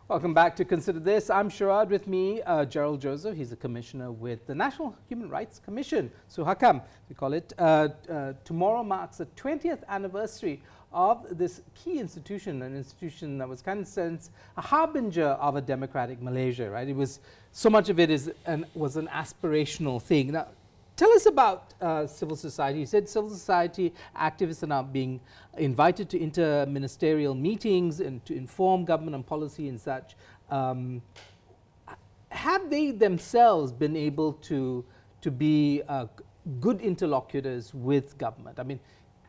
Welcome back to Consider This. I'm Sharad. With me, Jerald Joseph. He's a commissioner with the National Human Rights Commission, SUHAKAM, we call it. Tomorrow marks the 20th anniversary of this key institution, an institution that was kind of sense a harbinger of a democratic Malaysia, right? It was, so much of it was an aspirational thing. Now, tell us about civil society. You said civil society activists are now being invited to inter-ministerial meetings and to inform government on policy and such. Have they themselves been able to be good interlocutors with government? I mean,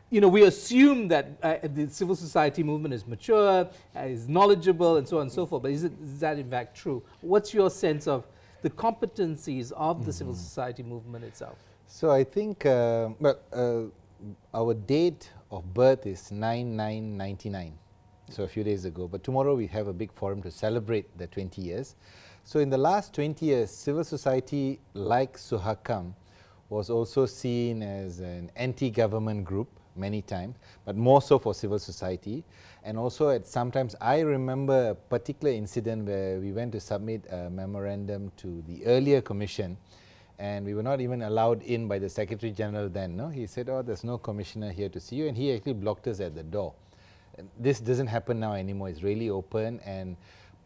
you know, we assume that the civil society movement is mature, is knowledgeable, and so on and so forth, but is that in fact true? What's your sense of the competencies of the civil society movement itself? So I think, our date of birth is 9/9/99, so a few days ago. But tomorrow we have a big forum to celebrate the 20 years. So in the last 20 years, civil society like SUHAKAM was also seen as an anti-government group many times, but more so for civil society. And also at sometimes, I remember a particular incident where we went to submit a memorandum to the earlier commission, and we were not even allowed in by the Secretary General then. No? He said, oh, there's no commissioner here to see you, and he actually blocked us at the door. And this doesn't happen now anymore. It's really open, and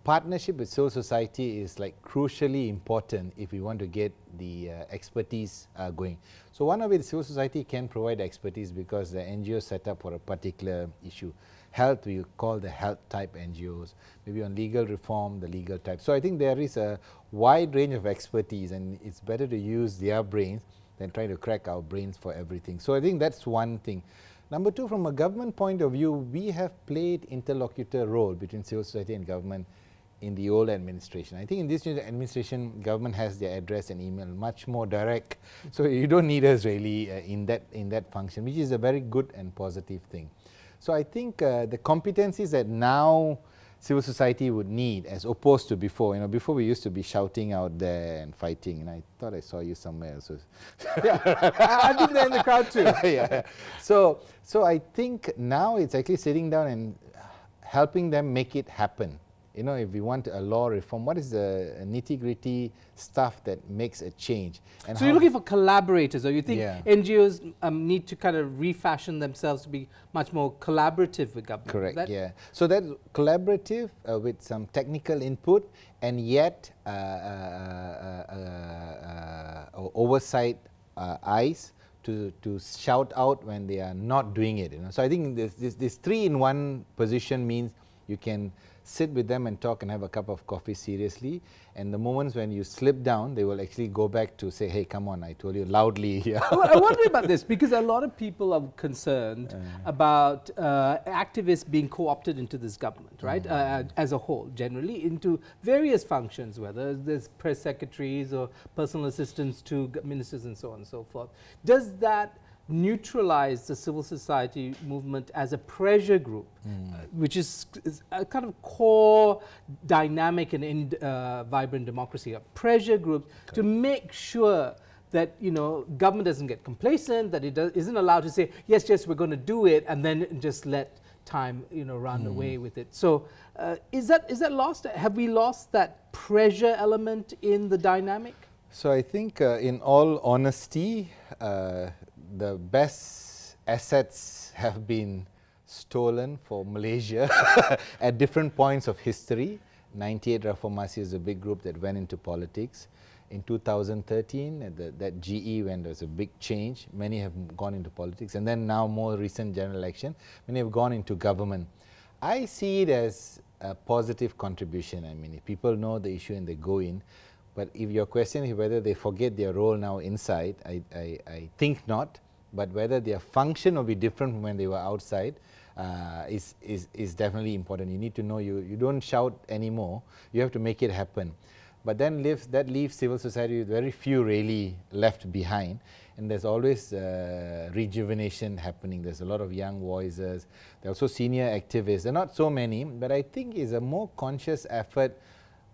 partnership with civil society is like crucially important if we want to get the expertise going. So one of it, civil society can provide expertise because the NGO set up for a particular issue. Health, we call the health type NGOs, maybe on legal reform, the legal type. So I think there is a wide range of expertise, and it's better to use their brains than trying to crack our brains for everything. So I think that's one thing. Number two, from a government point of view, we have played interlocutor role between civil society and government in the old administration. I think in this new administration, government has their address and email much more direct, so you don't need us really in that function, which is a very good and positive thing. So I think the competencies that now civil society would need, as opposed to before, you know, before we used to be shouting out there and fighting, and I thought I saw you somewhere else. Yeah, I've been there in the crowd too. Yeah. So I think now it's actually sitting down and helping them make it happen. You know, if we want a law reform, what is the nitty-gritty stuff that makes a change? And so you're looking for collaborators, or you think NGOs need to kind of refashion themselves to be much more collaborative with government? Correct, yeah. So that's collaborative with some technical input, and yet oversight eyes to shout out when they are not doing it. You know? So I think this three-in-one position means you can sit with them and talk and have a cup of coffee seriously, and the moments when you slip down, they will actually go back to say, hey, come on, I told you loudly. Well, I wonder about this, because a lot of people are concerned about activists being co-opted into this government, right, as a whole, generally, into various functions, whether there's press secretaries or personal assistants to ministers and so on and so forth. Does that neutralize the civil society movement as a pressure group, which is a kind of core dynamic in any vibrant democracy, a pressure group to make sure that, you know, government doesn't get complacent, that it isn't allowed to say, yes, we're going to do it, and then just let time, you know, run away with it. So is that lost? Have we lost that pressure element in the dynamic? So I think in all honesty, the best assets have been stolen for Malaysia at different points of history. 98 Reformasi is a big group that went into politics. In 2013, that GE, when there was a big change, many have gone into politics. And then now, more recent general election, many have gone into government. I see it as a positive contribution. I mean, if people know the issue and they go in. But if your question is whether they forget their role now inside, I think not. But whether their function will be different from when they were outside is definitely important. You need to know you don't shout anymore. You have to make it happen. But then that leaves civil society with very few really left behind. And there's always rejuvenation happening. There's a lot of young voices. There are also senior activists. There are not so many, but I think it's a more conscious effort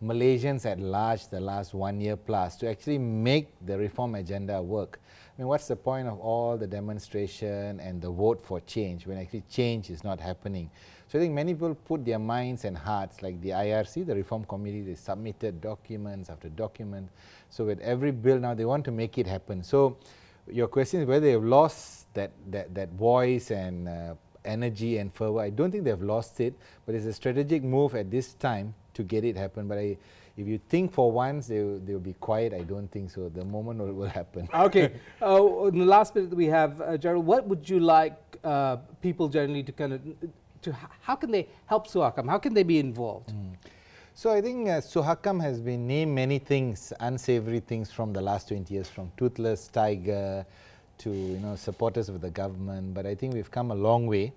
Malaysians at large the last 1 year plus to actually make the reform agenda work. I mean, what's the point of all the demonstration and the vote for change when actually change is not happening? So I think many people put their minds and hearts, like the IRC, the Reform Committee, they submitted documents after document. So with every bill now, they want to make it happen. So your question is whether they have lost that voice and energy and fervor. I don't think they have lost it, but it's a strategic move at this time to get it happen. But if you think for once they'll be quiet, I don't think so. The moment will happen. Okay. In the last bit that we have, Jerald, what would you like people generally to kind of, how can they help SUHAKAM? How can they be involved? So I think SUHAKAM has been named many things, unsavory things from the last 20 years, from toothless tiger to supporters of the government. But I think we've come a long way,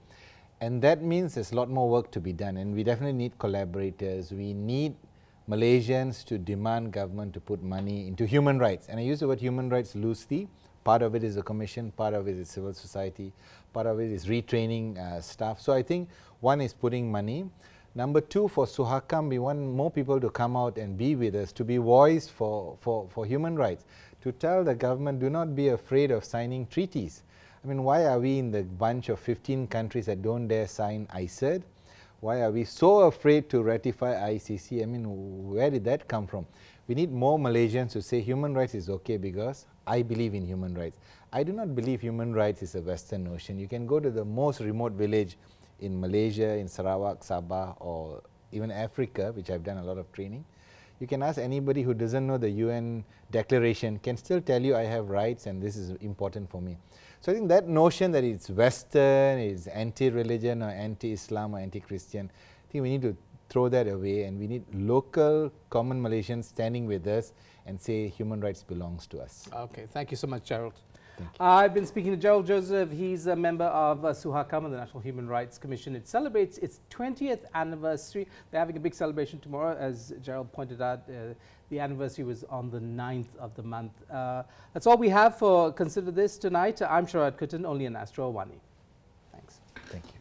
and that means there's a lot more work to be done. And we definitely need collaborators. We need Malaysians to demand government to put money into human rights. And I use the word human rights loosely. Part of it is the commission, part of it is civil society, part of it is retraining staff. So I think one is putting money. Number two, for SUHAKAM, we want more people to come out and be with us, to be voiced for human rights, to tell the government, do not be afraid of signing treaties. I mean, why are we in the bunch of 15 countries that don't dare sign ICED? Why are we so afraid to ratify ICC? I mean, where did that come from? We need more Malaysians to say human rights is okay because I believe in human rights. I do not believe human rights is a Western notion. You can go to the most remote village in Malaysia, in Sarawak, Sabah, or even Africa, which I've done a lot of training. You can ask anybody who doesn't know the UN declaration, can still tell you I have rights and this is important for me. So I think that notion that it's Western, it's anti-religion or anti-Islam or anti-Christian, I think we need to throw that away, and we need local common Malaysians standing with us and say human rights belongs to us. Okay, thank you so much, Jerald. I've been speaking to Jerald Joseph. He's a member of SUHAKAM, the National Human Rights Commission. It celebrates its 20th anniversary. They're having a big celebration tomorrow. As Jerald pointed out, the anniversary was on the 9th of the month. That's all we have for Consider This tonight. I'm Sharad Kuttan, only on Astro AWANI. Thanks. Thank you.